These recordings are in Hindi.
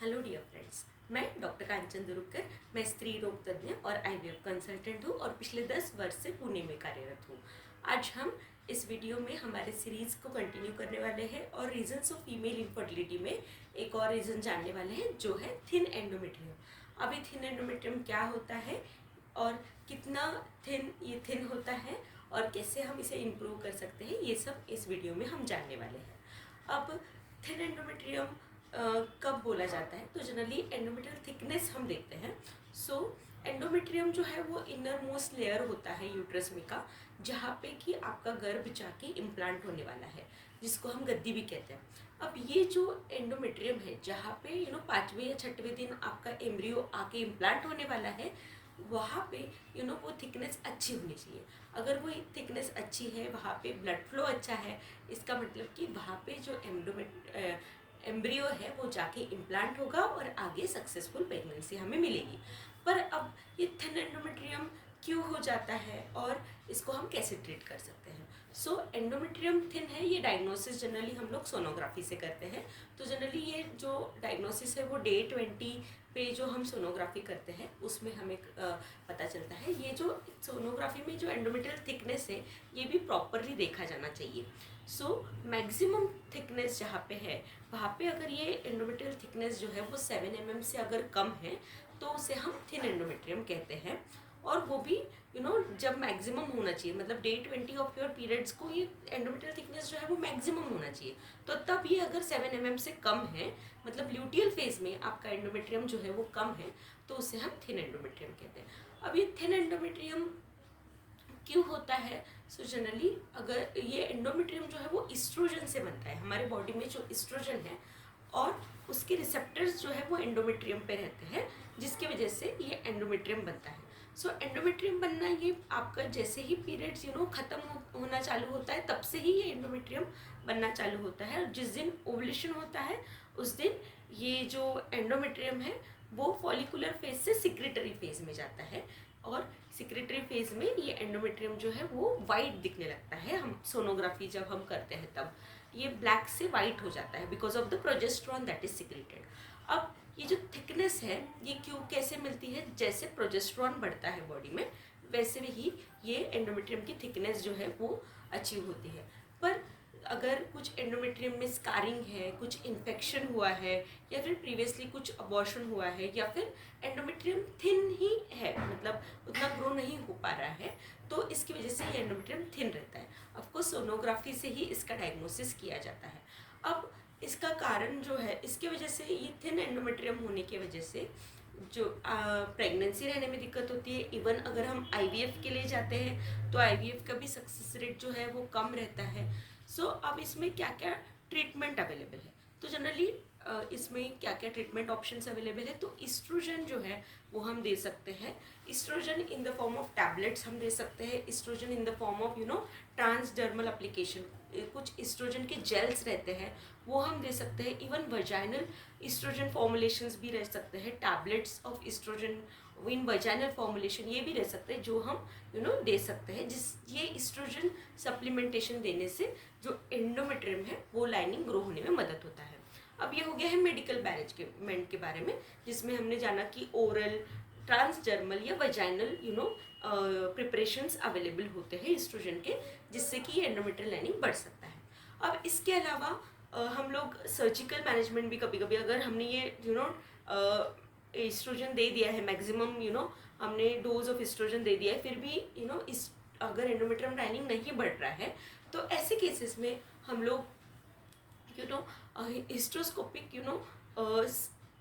हेलो डियर फ्रेंड्स, मैं डॉक्टर कांचन दुरुकर। मैं स्त्री रोग तज्ञ और आईवीएफ कंसल्टेंट हूँ और पिछले 10 वर्ष से पुणे में कार्यरत हूँ। आज हम इस वीडियो में हमारे सीरीज को कंटिन्यू करने वाले हैं और रीजंस ऑफ फीमेल इनफर्टिलिटी में एक और रीज़न जानने वाले हैं, जो है थिन एंडोमेट्रियम। अभी थिन एंडोमेट्रियम क्या होता है और कितना ये थिन होता है और कैसे हम इसे इम्प्रूव कर सकते हैं, ये सब इस वीडियो में हम जानने वाले हैं। अब थिन एंडोमेट्रियम कब बोला जाता है, तो जनरली एंडोमेट्रियल थिकनेस हम देखते हैं। सो एंडोमेट्रियम जो है वो इनर मोस्ट लेयर होता है यूट्रस में का, जहाँ पे कि आपका गर्भ जाके इम्प्लांट होने वाला है, जिसको हम गद्दी भी कहते हैं। अब ये जो एंडोमेट्रियम है, जहाँ पे 5वें या 6वें दिन आपका एम्ब्रियो आके इम्प्लांट होने वाला है, वहाँ पे वो थिकनेस अच्छी होनी चाहिए। अगर वो थिकनेस अच्छी है, वहाँ पे ब्लड फ्लो अच्छा है, इसका मतलब कि वहाँ पे जो एम्ब्रियो है वो जाके इम्प्लांट होगा और आगे सक्सेसफुल प्रेगनेंसी हमें मिलेगी। पर अब ये थिन एंडोमेट्रियम क्यों हो जाता है और इसको हम कैसे ट्रीट कर सकते हैं? सो एंडोमेट्रियम थिन है, ये डायग्नोसिस जनरली हम लोग सोनोग्राफी से करते हैं। तो जनरली ये जो डायग्नोसिस है वो डे 20 पे जो हम सोनोग्राफी करते हैं उसमें हमें पता चलता है। ये जो सोनोग्राफी में जो एंडोमेट्रियल थिकनेस है, ये भी प्रॉपरली देखा जाना चाहिए। सो मैक्सिमम थिकनेस जहाँ पे है, वहाँ पे अगर ये एंडोमेट्रियल थिकनेस जो है वो 7 mm से अगर कम है, तो उसे हम थिन एंडोमेट्रियम कहते हैं। और वो भी जब मैक्सिमम होना चाहिए, मतलब डे 20 ऑफ योर पीरियड्स को ये एंडोमेट्रियल थिकनेस जो है वो मैक्सिमम होना चाहिए। तो तब ये अगर 7 mm से कम है, मतलब ल्यूटियल फेज में आपका एंडोमेट्रियम जो है वो कम है, तो उसे हम थिन एंडोमेट्रियम कहते हैं। अब ये थिन एंडोमेट्रियम क्यों होता है? सो जनरली अगर ये एंडोमेट्रियम जो है वो इस्ट्रोजन से बनता है। हमारे बॉडी में जो इस्ट्रोजन है और उसके रिसेप्टर्स जो है वो एंडोमेट्रियम पे रहते हैं, जिसकी वजह से ये एंडोमेट्रियम बनता है। सो एंडोमेट्रियम बनना, ये आपका जैसे ही पीरियड्स खत्म होना चालू होता है, तब से ही ये एंडोमेट्रियम बनना चालू होता है। और जिस दिन ओवुलेशन होता है उस दिन ये जो एंडोमेट्रियम है वो फॉलिकुलर फेज से सिक्रेटरी फेज में जाता है। और सिक्रेटरी फेज में ये एंडोमेट्रियम जो है वो वाइट दिखने लगता है। हम सोनोग्राफी जब हम करते हैं तब ये ब्लैक से वाइट हो जाता है, because of the progesterone that is secreted. अब ये जो थिकनेस है ये क्यों कैसे मिलती है? जैसे प्रोजेस्टेरॉन बढ़ता है बॉडी में, वैसे ही ये एंडोमेट्रियम की थिकनेस जो है वो अचीव होती है। पर अगर कुछ एंडोमेट्रियम में स्कारिंग है, कुछ इन्फेक्शन हुआ है, या फिर प्रीवियसली कुछ अबॉर्शन हुआ है, या फिर एंडोमेट्रियम थिन ही है, मतलब उतना ग्रो नहीं हो पा रहा है, तो इसकी वजह से ये एंडोमेट्रियम थिन रहता है। ऑफकोर्स सोनोग्राफी से ही इसका डायग्नोसिस किया जाता है। अब इसका कारण जो है, इसके वजह से ये थिन एंडोमेट्रियम होने की वजह से जो प्रेगनेंसी रहने में दिक्कत होती है। इवन अगर हम आईवीएफ के लिए जाते हैं तो आईवीएफ का भी सक्सेस रेट जो है वो कम रहता है। सो अब इसमें क्या क्या ट्रीटमेंट अवेलेबल है? तो जनरली इसमें क्या क्या ट्रीटमेंट ऑप्शंस अवेलेबल है? तो इस्ट्रोजन जो है वो हम दे सकते हैं। Oestrogen in the form of tablets हम दे सकते हैं। Oestrogen in the form of transdermal application, कुछ इस्ट्रोजन के जेल्स रहते हैं वो हम दे सकते हैं। इवन वजाइनल इस्ट्रोजन फॉर्मुलेशंस भी रह सकते हैं, tablets of oestrogen in vaginal formulation ये भी रह सकते हैं, जो हम दे सकते हैं। ये इस्ट्रोजन सप्लीमेंटेशन देने से जो एंडोमेट्रियम है वो लाइनिंग ग्रो होने में मदद होता है। अब ये हो गया है मेडिकल मैनेजमेंट के बारे में, जिसमें हमने जाना कि ओरल, ट्रांसडर्मल या वजाइनल प्रिपरेशंस अवेलेबल होते हैं इस्ट्रोजन के, जिससे कि ये एंडोमेट्रियल लाइनिंग बढ़ सकता है। अब इसके अलावा हम लोग सर्जिकल मैनेजमेंट भी कभी कभी, अगर हमने ये इस्ट्रोजन दे दिया है मैक्सिमम, हमने डोज ऑफ इस्ट्रोजन दे दिया है, फिर भी इस अगर एंडोमेट्रियम लाइनिंग नहीं बढ़ रहा है, तो ऐसे केसेस में हम लोग हिस्ट्रोस्कोपिक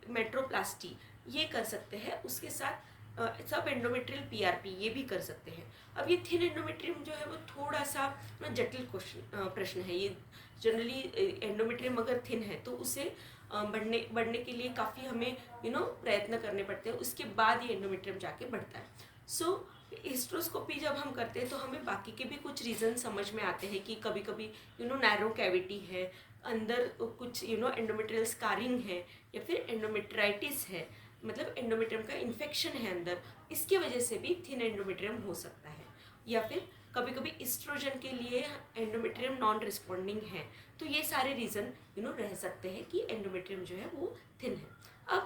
मेट्रोप्लास्टी ये कर सकते हैं। उसके साथ सब एंडोमेट्रियल पीआरपी ये भी कर सकते हैं। अब ये थिन एंडोमेट्रियम जो है वो थोड़ा सा जटिल प्रश्न है। ये जनरली एंडोमेट्रियम अगर थिन है तो उसे बढ़ने के लिए काफ़ी हमें प्रयत्न करने पड़ते हैं, उसके बाद ये एंडोमेट्रियम जाके बढ़ता है। सो हिस्ट्रोस्कोपी जब हम करते हैं तो हमें बाकी के भी कुछ रीज़न समझ में आते हैं कि कभी कभी नैरो कैविटी है, अंदर कुछ एंडोमेट्रियल स्कारिंग है, या फिर एंडोमेट्राइटिस है, मतलब एंडोमेट्रियम का इन्फेक्शन है अंदर, इसके वजह से भी थिन एंडोमेट्रियम हो सकता है। या फिर कभी कभी इस्ट्रोजन के लिए एंडोमेट्रियम नॉन रिस्पॉन्डिंग है। तो ये सारे रीज़न रह सकते हैं कि एंडोमेट्रियम जो है वो थिन है। अब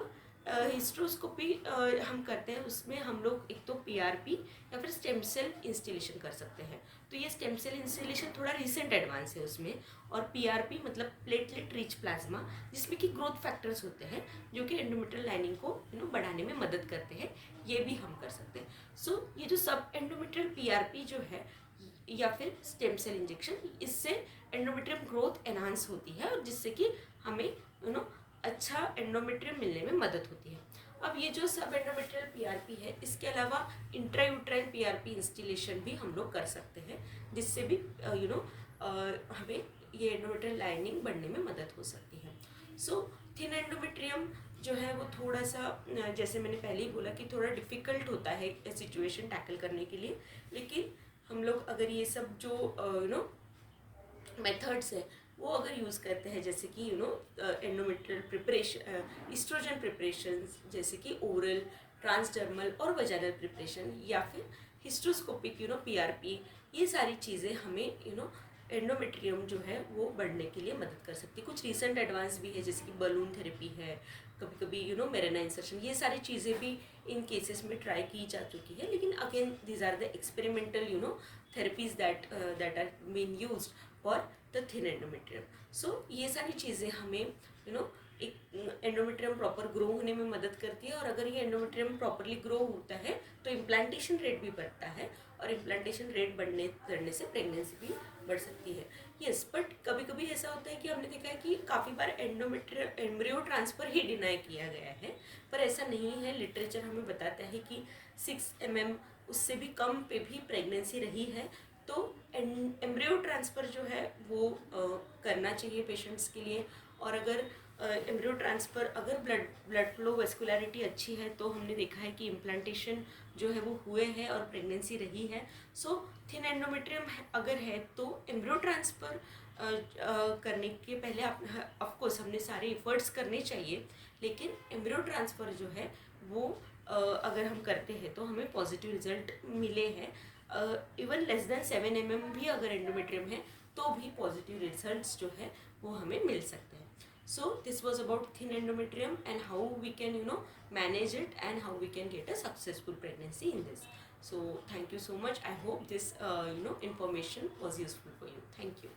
हिस्ट्रोस्कोपी हम करते हैं, उसमें हम लोग एक तो पीआरपी या फिर स्टेम सेल इंस्टिलेशन कर सकते हैं। तो ये स्टेम सेल इंस्टिलेशन थोड़ा रिसेंट एडवांस है उसमें, और पीआरपी मतलब प्लेटलेट रिच प्लाज्मा, जिसमें कि ग्रोथ फैक्टर्स होते हैं जो कि एंडोमेट्रियल लाइनिंग को बढ़ाने में मदद करते हैं, ये भी हम कर सकते हैं। सो ये जो सब एंडोमेट्रियल पीआरपी जो है या फिर स्टेम सेल इंजेक्शन, इससे एंडोमेट्रियम ग्रोथ एनहांस होती है और जिससे कि हमें अच्छा एंडोमेट्रियम मिलने में मदद होती है। अब ये जो सब एंडोमेट्रियल पीआरपी है, इसके अलावा इंट्रायूट्राइन पीआरपी इंस्टिलेशन भी हम लोग कर सकते हैं, जिससे भी हमें ये एंडोमेट्रियल लाइनिंग बढ़ने में मदद हो सकती है। सो थिन एंडोमेट्रियम जो है वो थोड़ा सा, जैसे मैंने पहले ही बोला कि थोड़ा डिफ़िकल्ट होता है सिचुएशन टैकल करने के लिए, लेकिन हम लोग अगर ये सब जो मेथड्स है वो अगर यूज़ करते हैं, जैसे कि एंडोमेट्रियल प्रिपरेशन, इस्ट्रोजन प्रिपरेशन, जैसे कि ओरल, ट्रांसडर्मल और वजाइनल प्रिपरेशन, या फिर हिस्ट्रोस्कोपिक पीआरपी, ये सारी चीज़ें हमें एंडोमेट्रियम जो है वो बढ़ने के लिए मदद कर सकती है। कुछ रिसेंट एडवांस भी है, जैसे कि बलून थेरेपी है, कभी कभी मेरेना इंसर्शन, ये सारी चीज़ें भी इन केसेस में ट्राई की जा चुकी है। लेकिन again these are the experimental therapies that are been used for the thin endometrium. So ये सारी चीज़ें हमें एक एंडोमेट्रियम प्रॉपर ग्रो होने में मदद करती है, और अगर ये एंडोमेट्रियम प्रॉपरली ग्रो होता है तो इम्प्लांटेशन रेट भी बढ़ता है, और इम्प्लांटेशन रेट बढ़ने से प्रेगनेंसी भी बढ़ सकती है। यस, बट कभी कभी ऐसा होता है कि हमने देखा है कि काफ़ी बार एम्ब्रियो ट्रांसफ़र ही डिनाई किया गया है, पर ऐसा नहीं है। लिटरेचर हमें बताता है कि 6 mm उससे भी कम पे भी प्रेगनेंसी रही है, तो एम्ब्रियो ट्रांसफ़र जो है वो करना चाहिए पेशेंट्स के लिए। और अगर एम्ब्रियो ट्रांसफ़र, अगर ब्लड फ्लो वेस्कुलरिटी अच्छी है, तो हमने देखा है कि इम्प्लांटेशन जो है वो हुए हैं और प्रेगनेंसी रही है। सो थिन एंडोमेट्रियम अगर है तो एम्ब्रियो ट्रांसफ़र करने के पहले ऑफकोर्स हमने सारे एफर्ट्स करने चाहिए, लेकिन एम्ब्रियो ट्रांसफ़र जो है वो अगर हम करते हैं तो हमें पॉजिटिव रिजल्ट मिले हैं। इवन लेस देन 7 mm भी अगर एंडोमेट्रियम है तो भी पॉजिटिव रिजल्ट्स जो है वो हमें मिल सकते हैं। So this was about thin endometrium and how we can manage it and how we can get a successful pregnancy in this. So thank you so much. I hope this information was useful for you. Thank you.